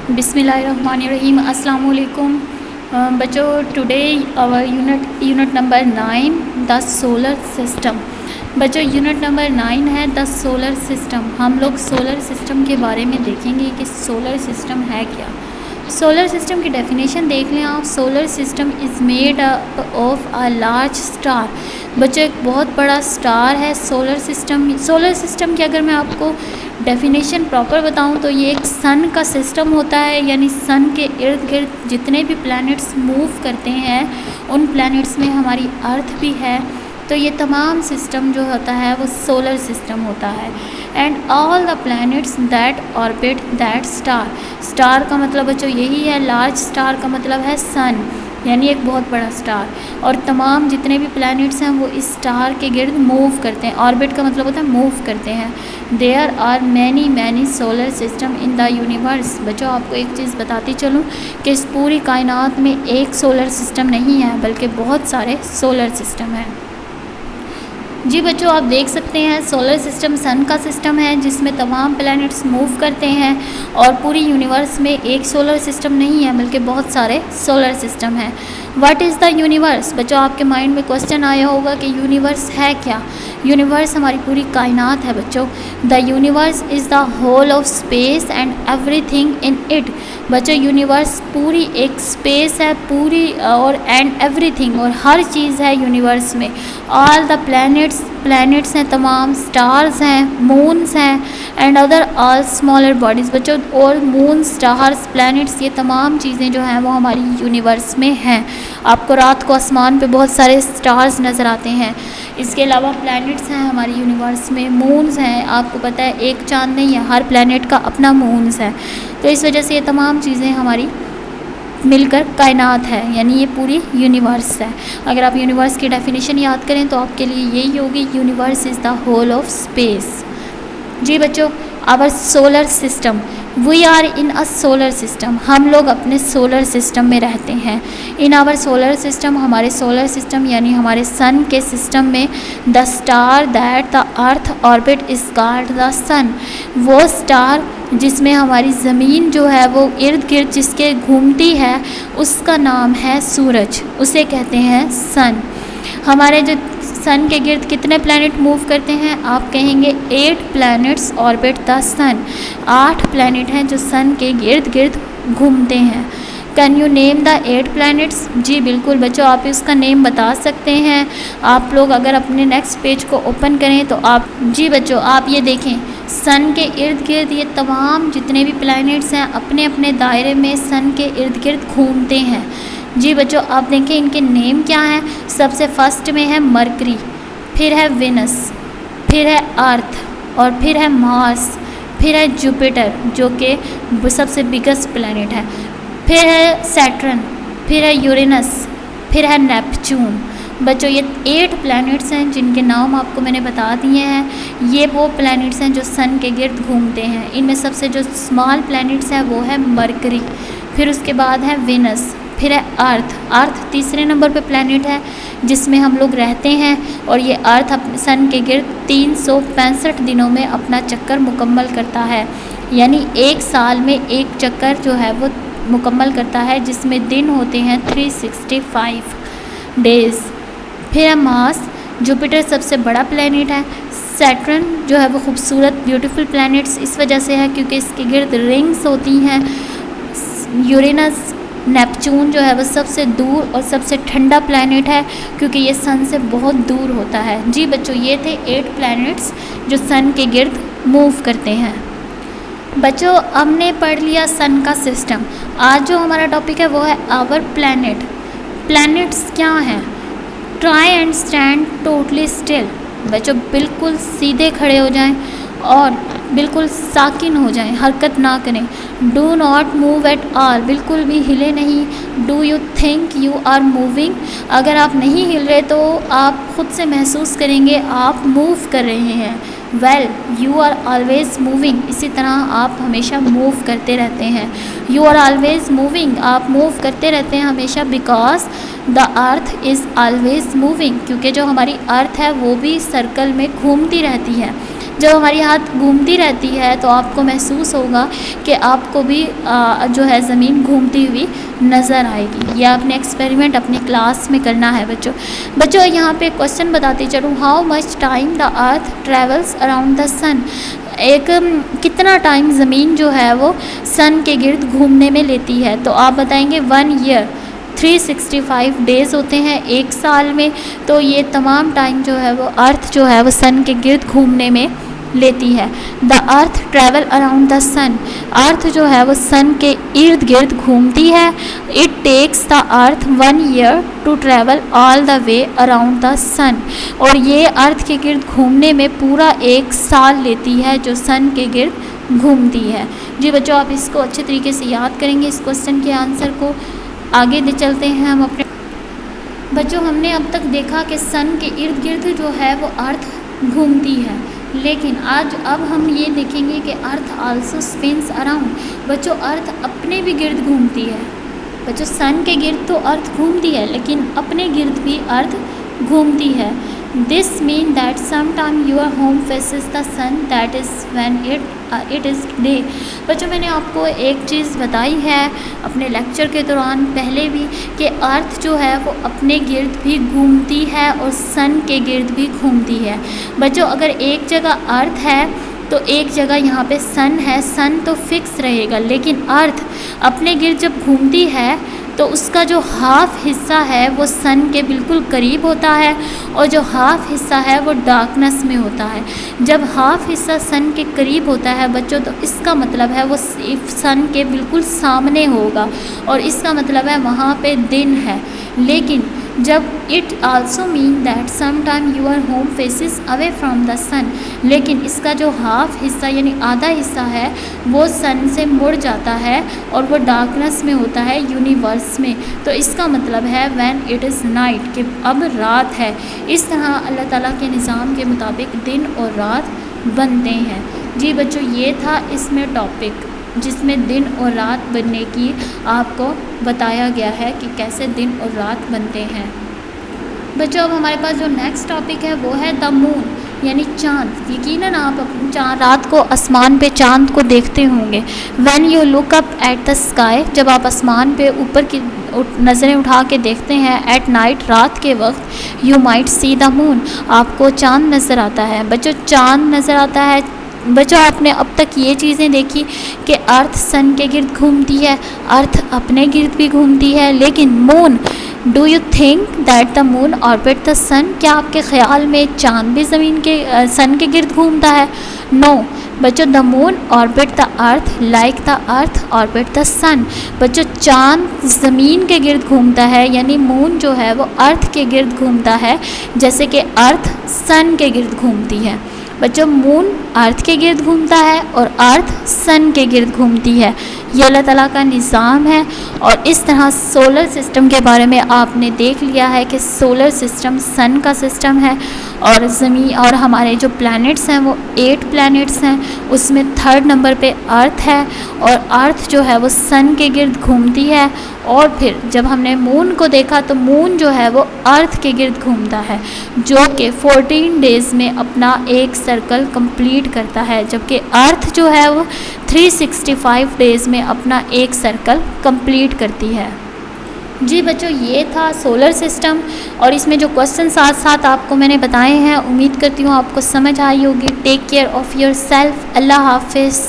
बिस्मिल्लाहिर्रहमानिर्रहीम। अस्सलाम वालेकुम बच्चों। Today our unit number 9 the solar system. बच्चों यूनिट नंबर 9 है द सोलर सिस्टम। हम लोग सोलर सिस्टम के बारे में देखेंगे कि सोलर सिस्टम है क्या। सोलर सिस्टम की डेफिनेशन देख लें आप। Solar system is made of a large star. बच्चों एक बहुत बड़ा स्टार है सोलर सिस्टम। सोलर सिस्टम की अगर मैं आपको डेफिनेशन प्रॉपर बताऊं तो ये एक सन का सिस्टम होता है, यानी सन के इर्द गिर्द जितने भी प्लैनेट्स मूव करते हैं उन प्लैनेट्स में हमारी अर्थ भी है। तो ये तमाम सिस्टम जो होता है वो सोलर सिस्टम होता है। And all the planets that orbit that star. Star का मतलब बच्चों यही है, लार्ज स्टार का मतलब है सन, यानी एक बहुत बड़ा स्टार। और तमाम जितने भी प्लैनेट्स हैं वो इस स्टार के गिर्द मूव करते हैं। ऑर्बिट का मतलब होता है मूव करते हैं। There are many solar system in the universe. बच्चों आपको एक चीज़ बताती चलूँ कि इस पूरी कायनात में एक सोलर सिस्टम नहीं है बल्कि बहुत सारे सोलर सिस्टम हैं। जी बच्चों आप देख सकते हैं सोलर सिस्टम सन का सिस्टम है जिसमें तमाम प्लैनेट्स मूव करते हैं और पूरी यूनिवर्स में एक सोलर सिस्टम नहीं है बल्कि बहुत सारे सोलर सिस्टम हैं। What is the universe. बच्चों आपके माइंड में क्वेश्चन आया होगा कि यूनिवर्स है क्या। यूनिवर्स हमारी पूरी कायनात है बच्चों। The universe is the whole of space and everything in it. बच्चों यूनिवर्स पूरी एक स्पेस है पूरी, और एंड एवरीथिंग और हर चीज़ है यूनिवर्स में। ऑल द प्लैनेट्स हैं, तमाम स्टार्स हैं, मून्स हैं and other all smaller bodies. बच्चों और मून, स्टार्स, प्लैनेट्स ये तमाम चीज़ें जो हैं वो हमारी यूनिवर्स में हैं। आपको रात को आसमान पे बहुत सारे स्टार्स नज़र आते हैं। इसके अलावा प्लैनेट्स हैं हमारी यूनिवर्स में, मून्स हैं। आपको पता है एक चांद नहीं है, हर प्लैनेट का अपना मून्स है। तो इस वजह से ये तमाम चीज़ें हमारी मिलकर कायनात है, यानी ये पूरी यूनिवर्स है। अगर आप यूनिवर्स की डेफिनेशन याद करें तो आपके लिए यही होगी, universe is the whole of space. जी बच्चों our solar system, we are in a solar system. हम लोग अपने सोलर सिस्टम में रहते हैं। इन आवर सोलर सिस्टम, हमारे सोलर सिस्टम यानी हमारे सन के सिस्टम में, the star that the earth orbit is called the sun. वो स्टार जिसमें हमारी ज़मीन जो है वो इर्द गिर्द जिसके घूमती है उसका नाम है सूरज, उसे कहते हैं सन। हमारे जो सन के गिर्द कितने प्लैनेट मूव करते हैं, आप कहेंगे 8 planets orbit the sun. 8 planet हैं जो सन के गिर्द गिर्द घूमते हैं। Can you name the 8 planets. जी बिल्कुल बच्चों आप इसका नेम बता सकते हैं। आप लोग अगर अपने नेक्स्ट पेज को ओपन करें तो आप, जी बच्चों आप ये देखें सन के इर्द गिर्द ये तमाम जितने भी प्लैनेट्स हैं अपने अपने दायरे में सन के इर्द गिर्द घूमते हैं। जी बच्चों आप देखें इनके नेम क्या हैं। सबसे फर्स्ट में है मरकरी, फिर है विनस, फिर है अर्थ और फिर है मार्स, फिर है जुपिटर जो कि सबसे बिगेस्ट प्लैनेट है, फिर है सैटर्न, फिर है यूरेनस, फिर है नेपच्यून। बच्चों ये 8 प्लैनेट्स हैं जिनके नाम आपको मैंने बता दिए हैं। ये वो प्लैनेट्स हैं जो सन के गिर्द घूमते हैं। इनमें सबसे जो स्मॉल प्लैनेट्स है वो है मरकरी, फिर उसके बाद है विनस, फिर है अर्थ। अर्थ तीसरे नंबर पे प्लैनेट है जिसमें हम लोग रहते हैं और ये अर्थ अपने सन के गिर्द 365 दिनों में अपना चक्कर मुकम्मल करता है, यानी एक साल में एक चक्कर जो है वो मुकम्मल करता है जिसमें दिन होते हैं 365 डेज़। फिर है मार्स, जुपिटर सबसे बड़ा प्लैनेट है। सैटर्न जो है वो खूबसूरत ब्यूटीफुल प्लैनेट्स इस वजह से है क्योंकि इसके गिर्द रिंग्स होती हैं। यूरेनस, नेपच्यून जो है वो सबसे दूर और सबसे ठंडा प्लैनेट है क्योंकि ये सन से बहुत दूर होता है। जी बच्चों ये थे 8 प्लैनेट्स जो सन के गिर्द मूव करते हैं। बच्चों हमने पढ़ लिया सन का सिस्टम। आज जो हमारा टॉपिक है वो है आवर प्लैनेट। प्लैनेट्स क्या हैं। Try and stand totally still. बच्चों बिल्कुल सीधे खड़े हो जाएं और बिल्कुल साकिन हो जाएं, हरकत ना करें। Do not move at all, बिल्कुल भी हिले नहीं। Do you think you are moving, अगर आप नहीं हिल रहे तो आप खुद से महसूस करेंगे आप मूव कर रहे हैं। Well you are always moving, इसी तरह आप हमेशा मूव करते रहते हैं। यू आर ऑलवेज मूविंग, आप मूव करते रहते हैं हमेशा। Because the earth is always moving, क्योंकि जो हमारी अर्थ है वो भी सर्कल में घूमती रहती है। जब हमारी हाथ घूमती रहती है तो आपको महसूस होगा कि आपको भी जो है ज़मीन घूमती हुई नज़र आएगी। यह आपने एक्सपेरिमेंट अपनी क्लास में करना है बच्चों यहाँ पे क्वेश्चन बताती चलूँ, how much time the earth travels around the sun. कितना टाइम ज़मीन जो है वो सन के गिर्द घूमने में लेती है। तो आप बताएंगे 1 ईयर, 365 डेज़ होते हैं एक साल में। तो ये तमाम टाइम जो है वो अर्थ जो है वो सन के गिर्द घूमने में लेती है। The earth travel around the sun, earth जो है वो सन के इर्द गिर्द घूमती है। It takes the earth 1 year to travel all the way around the sun, और ये अर्थ के गिर्द घूमने में पूरा 1 साल लेती है जो सन के गिर्द घूमती है। जी बच्चों, आप इसको अच्छे तरीके से याद करेंगे इस क्वेश्चन के आंसर को। आगे चलते हैं हम अपने बच्चों। हमने अब तक देखा कि सन के इर्द गिर्द जो है वो अर्थ घूमती है, लेकिन अब हम ये देखेंगे कि अर्थ आल्सो स्पिन्स अराउंड। बच्चों अर्थ अपने भी गिर्द घूमती है। बच्चों सन के गिर्द तो अर्थ घूमती है, लेकिन अपने गिर्द भी अर्थ घूमती है। This mean that some time your home faces the sun, that is when it is day. बच्चों मैंने आपको एक चीज़ बताई है अपने लेक्चर के दौरान पहले भी कि अर्थ जो है वो अपने गिर्द भी घूमती है और सन के गिर्द भी घूमती है। बच्चों अगर एक जगह अर्थ है तो एक जगह यहाँ पे सन है, सन तो फिक्स रहेगा, लेकिन अर्थ अपने गिर्द जब घूमती है तो उसका जो हाफ हिस्सा है वो सन के बिल्कुल करीब होता है और जो हाफ हिस्सा है वो डार्कनेस में होता है। जब हाफ हिस्सा सन के करीब होता है बच्चों तो इसका मतलब है वो सन के बिल्कुल सामने होगा और इसका मतलब है वहाँ पे दिन है। लेकिन जब it also mean that some time your home faces away from the sun, लेकिन इसका जो हाफ हिस्सा यानी आधा हिस्सा है वो सन से मुड़ जाता है और वो डार्कनेस में होता है यूनिवर्स में। तो इसका मतलब है व्हेन इट इज़ नाइट, कि अब रात है। इस तरह अल्लाह ताला के निज़ाम के मुताबिक दिन और रात बनते हैं। जी बच्चों ये था इसमें टॉपिक जिसमें दिन और रात बनने की आपको बताया गया है कि कैसे दिन और रात बनते हैं। बच्चों अब हमारे पास जो नेक्स्ट टॉपिक है वो है द मून यानी चाँद। यकीनन आप रात को आसमान पे चाँद को देखते होंगे। When you look up at the sky, जब आप आसमान पे ऊपर की नज़रें उठा के देखते हैं एट नाइट रात के वक्त, you might see the moon, आपको चाँद नज़र आता है। बच्चों चाँद नज़र आता है। बच्चों आपने अब तक ये चीज़ें देखी कि अर्थ सन के गिर्द घूमती है, अर्थ अपने गिर्द भी घूमती है, लेकिन moon, do you think that the moon orbit the sun, क्या आपके ख़्याल में चाँद भी ज़मीन के सन के गिर्द घूमता है? नो बच्चों, the moon orbit the earth like the earth orbit the sun. बच्चों चाँद ज़मीन के गिर्द घूमता है, यानी मून जो है वो अर्थ के गिर्द घूमता है जैसे कि अर्थ सन के गिर्द घूमती है। बच्चों मून अर्थ के गिर्द घूमता है और अर्थ सन के गिर्द घूमती है। ये अल्लाह ताला का निज़ाम है। और इस तरह सोलर सिस्टम के बारे में आपने देख लिया है कि सोलर सिस्टम सन का सिस्टम है और ज़मीन और हमारे जो प्लैनेट्स हैं वो 8 प्लैनेट्स हैं, उसमें 3rd नंबर पे अर्थ है और अर्थ जो है वो सन के गिर्द घूमती है। और फिर जब हमने मून को देखा तो मून जो है वो अर्थ के गिर्द घूमता है जो कि 14 डेज़ में अपना एक सर्कल कंप्लीट करता है, जबकि अर्थ जो है वो 365 डेज़ में अपना एक सर्कल कंप्लीट करती है। जी बच्चों ये था सोलर सिस्टम और इसमें जो क्वेश्चन साथ साथ आपको मैंने बताए हैं, उम्मीद करती हूँ आपको समझ आई होगी। Take care of yourself. अल्लाह हाफिज़।